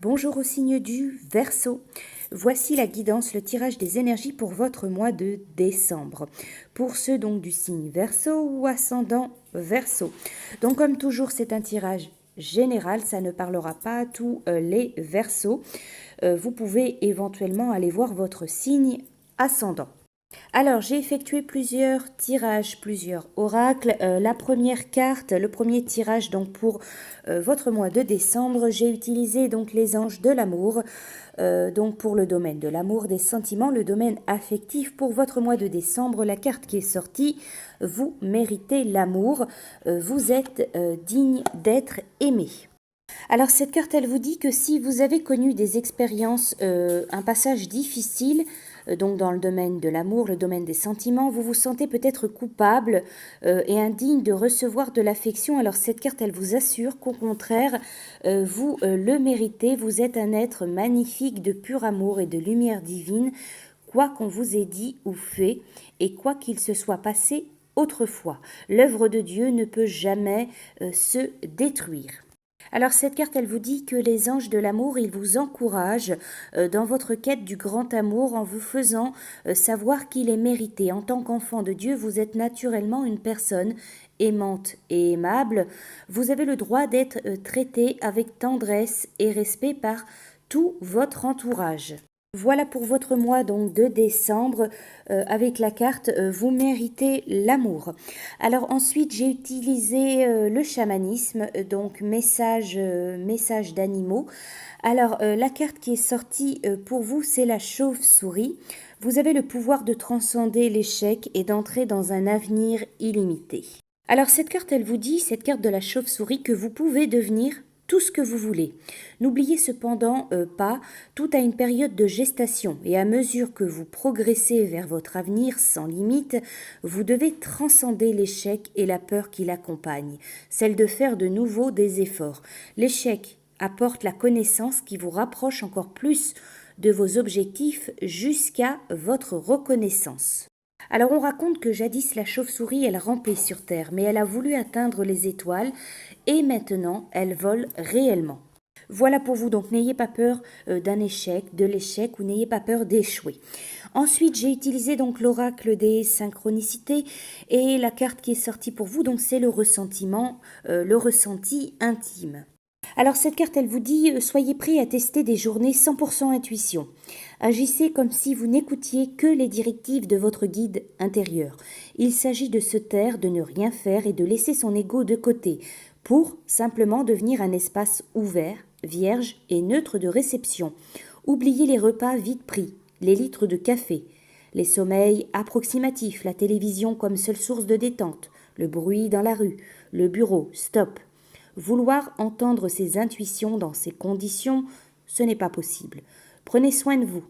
Bonjour au signe du Verseau. Voici la guidance, le tirage des énergies pour votre mois de décembre. Pour ceux donc du signe Verseau ou ascendant Verseau. Donc comme toujours, c'est un tirage général, ça ne parlera pas à tous les Verseaux. Vous pouvez éventuellement aller voir votre signe ascendant. Alors, j'ai effectué plusieurs tirages, plusieurs oracles. La première carte, le premier tirage donc pour votre mois de décembre, j'ai utilisé donc les anges de l'amour, donc pour le domaine de l'amour, des sentiments, le domaine affectif. Pour votre mois de décembre, la carte qui est sortie, vous méritez l'amour, vous êtes digne d'être aimé. Alors cette carte, elle vous dit que si vous avez connu des expériences, un passage difficile, donc dans le domaine de l'amour, le domaine des sentiments, vous vous sentez peut-être coupable et indigne de recevoir de l'affection. Alors cette carte, elle vous assure qu'au contraire, vous le méritez, vous êtes un être magnifique de pur amour et de lumière divine, quoi qu'on vous ait dit ou fait, et quoi qu'il se soit passé autrefois. L'œuvre de Dieu ne peut jamais se détruire. Alors cette carte, elle vous dit que les anges de l'amour, ils vous encouragent dans votre quête du grand amour en vous faisant savoir qu'il est mérité. En tant qu'enfant de Dieu, vous êtes naturellement une personne aimante et aimable. Vous avez le droit d'être traité avec tendresse et respect par tout votre entourage. Voilà pour votre mois donc de décembre avec la carte vous méritez l'amour. Alors ensuite j'ai utilisé le chamanisme donc message d'animaux. Alors la carte qui est sortie pour vous c'est la chauve-souris. Vous avez le pouvoir de transcender l'échec et d'entrer dans un avenir illimité. Alors cette carte elle vous dit, cette carte de la chauve-souris, que vous pouvez devenir tout ce que vous voulez. N'oubliez cependant pas, tout a une période de gestation et à mesure que vous progressez vers votre avenir sans limite, vous devez transcender l'échec et la peur qui l'accompagne, celle de faire de nouveau des efforts. L'échec apporte la connaissance qui vous rapproche encore plus de vos objectifs jusqu'à votre reconnaissance. Alors on raconte que jadis la chauve-souris elle rampait sur terre, mais elle a voulu atteindre les étoiles et maintenant elle vole réellement. Voilà pour vous, donc n'ayez pas peur d'un échec, de l'échec ou n'ayez pas peur d'échouer. Ensuite j'ai utilisé donc l'oracle des synchronicités et la carte qui est sortie pour vous donc c'est le ressentiment, le ressenti intime. Alors cette carte, elle vous dit soyez prêts à tester des journées 100% intuition. Agissez comme si vous n'écoutiez que les directives de votre guide intérieur. Il s'agit de se taire, de ne rien faire et de laisser son ego de côté pour simplement devenir un espace ouvert, vierge et neutre de réception. Oubliez les repas vite pris, les litres de café, les sommeils approximatifs, la télévision comme seule source de détente, le bruit dans la rue, le bureau, stop. Vouloir entendre ses intuitions dans ces conditions, ce n'est pas possible. Prenez soin de vous.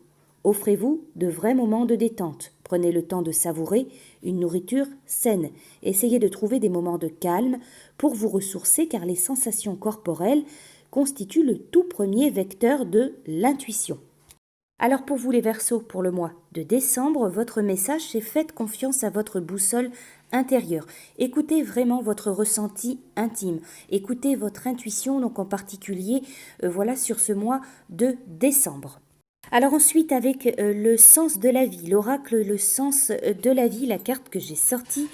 Offrez-vous de vrais moments de détente. Prenez le temps de savourer une nourriture saine. Essayez de trouver des moments de calme pour vous ressourcer car les sensations corporelles constituent le tout premier vecteur de l'intuition. Alors pour vous les Verseaux, pour le mois de décembre, votre message c'est faites confiance à votre boussole intérieure. Écoutez vraiment votre ressenti intime. Écoutez votre intuition, donc en particulier voilà sur ce mois de décembre. Alors ensuite avec le sens de la vie, l'oracle le sens de la vie, la carte que j'ai sortie,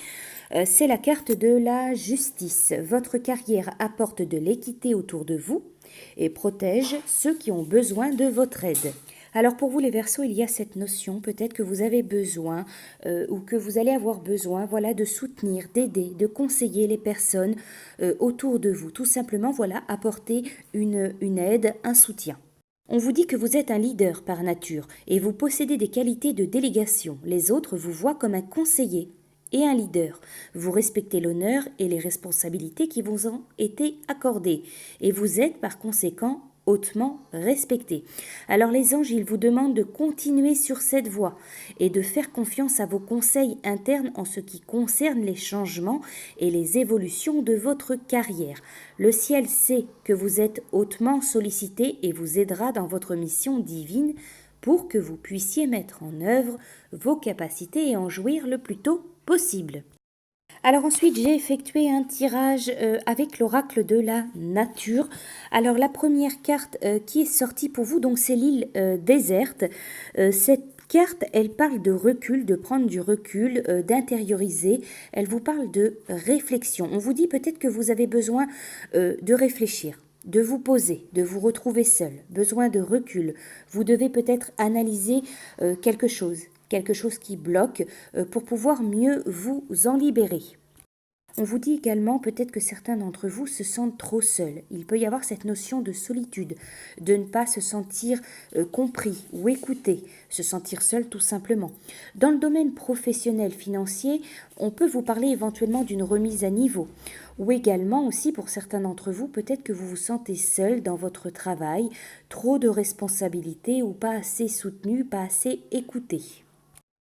c'est la carte de la justice. Votre carrière apporte de l'équité autour de vous et protège ceux qui ont besoin de votre aide. Alors pour vous les Verseaux, il y a cette notion, peut-être que vous avez besoin ou que vous allez avoir besoin voilà, de soutenir, d'aider, de conseiller les personnes autour de vous. Tout simplement, voilà, apporter une aide, un soutien. On vous dit que vous êtes un leader par nature et vous possédez des qualités de délégation. Les autres vous voient comme un conseiller et un leader. Vous respectez l'honneur et les responsabilités qui vous ont été accordées et vous êtes par conséquent hautement respecté. Alors les anges, ils vous demandent de continuer sur cette voie et de faire confiance à vos conseils internes en ce qui concerne les changements et les évolutions de votre carrière. Le ciel sait que vous êtes hautement sollicité et vous aidera dans votre mission divine pour que vous puissiez mettre en œuvre vos capacités et en jouir le plus tôt possible. Alors ensuite, j'ai effectué un tirage avec l'oracle de la nature. Alors la première carte qui est sortie pour vous, donc c'est l'île déserte. Cette carte, elle parle de recul, de prendre du recul, d'intérioriser. Elle vous parle de réflexion. On vous dit peut-être que vous avez besoin de réfléchir, de vous poser, de vous retrouver seul, besoin de recul. Vous devez peut-être analyser quelque chose qui bloque pour pouvoir mieux vous en libérer. On vous dit également peut-être que certains d'entre vous se sentent trop seuls. Il peut y avoir cette notion de solitude, de ne pas se sentir compris ou écouté, se sentir seul tout simplement. Dans le domaine professionnel financier, on peut vous parler éventuellement d'une remise à niveau. Ou également aussi pour certains d'entre vous, peut-être que vous vous sentez seul dans votre travail, trop de responsabilités ou pas assez soutenu, pas assez écouté.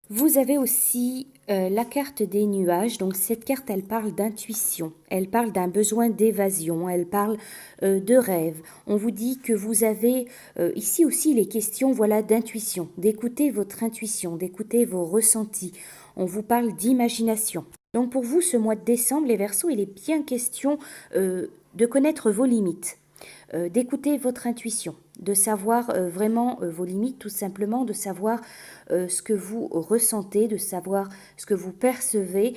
Vous avez aussi la carte des nuages. Donc cette carte, elle parle d'intuition, elle parle d'un besoin d'évasion, elle parle de rêve. On vous dit que vous avez ici aussi les questions voilà, d'intuition, d'écouter votre intuition, d'écouter vos ressentis. On vous parle d'imagination. Donc pour vous, ce mois de décembre, les Verseaux, il est bien question de connaître vos limites. D'écouter votre intuition, de savoir vraiment vos limites, tout simplement, de savoir ce que vous ressentez, de savoir ce que vous percevez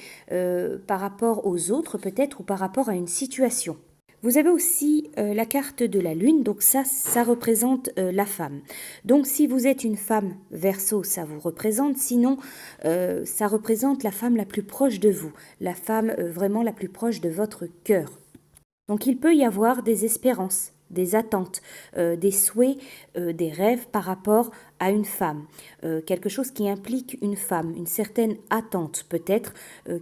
par rapport aux autres peut-être ou par rapport à une situation. Vous avez aussi la carte de la lune, donc ça représente la femme. Donc si vous êtes une femme Verseau, ça vous représente, sinon ça représente la femme la plus proche de vous, la femme vraiment la plus proche de votre cœur. Donc il peut y avoir des espérances, des attentes, des souhaits, des rêves par rapport à une femme. Quelque chose qui implique une femme, une certaine attente peut-être,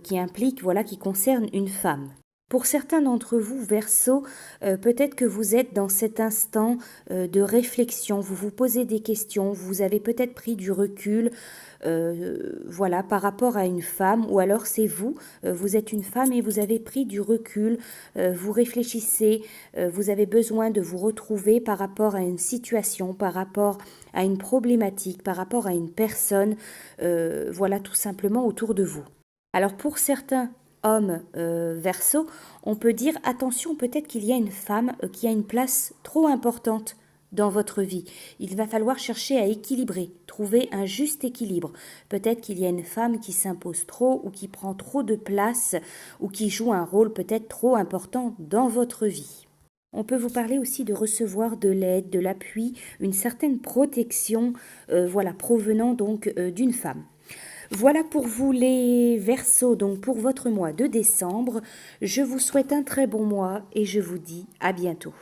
qui implique, voilà, qui concerne une femme. Pour certains d'entre vous, Verseau, peut-être que vous êtes dans cet instant de réflexion, vous vous posez des questions, vous avez peut-être pris du recul, voilà, par rapport à une femme, ou alors c'est vous, vous êtes une femme et vous avez pris du recul, vous réfléchissez, vous avez besoin de vous retrouver par rapport à une situation, par rapport à une problématique, par rapport à une personne, voilà, tout simplement autour de vous. Alors pour certains hommes Verseau, on peut dire attention, peut-être qu'il y a une femme qui a une place trop importante dans votre vie. Il va falloir chercher à équilibrer, trouver un juste équilibre. Peut-être qu'il y a une femme qui s'impose trop ou qui prend trop de place ou qui joue un rôle peut-être trop important dans votre vie. On peut vous parler aussi de recevoir de l'aide, de l'appui, une certaine protection, voilà, provenant donc d'une femme. Voilà pour vous les Verseaux, donc pour votre mois de décembre. Je vous souhaite un très bon mois et je vous dis à bientôt.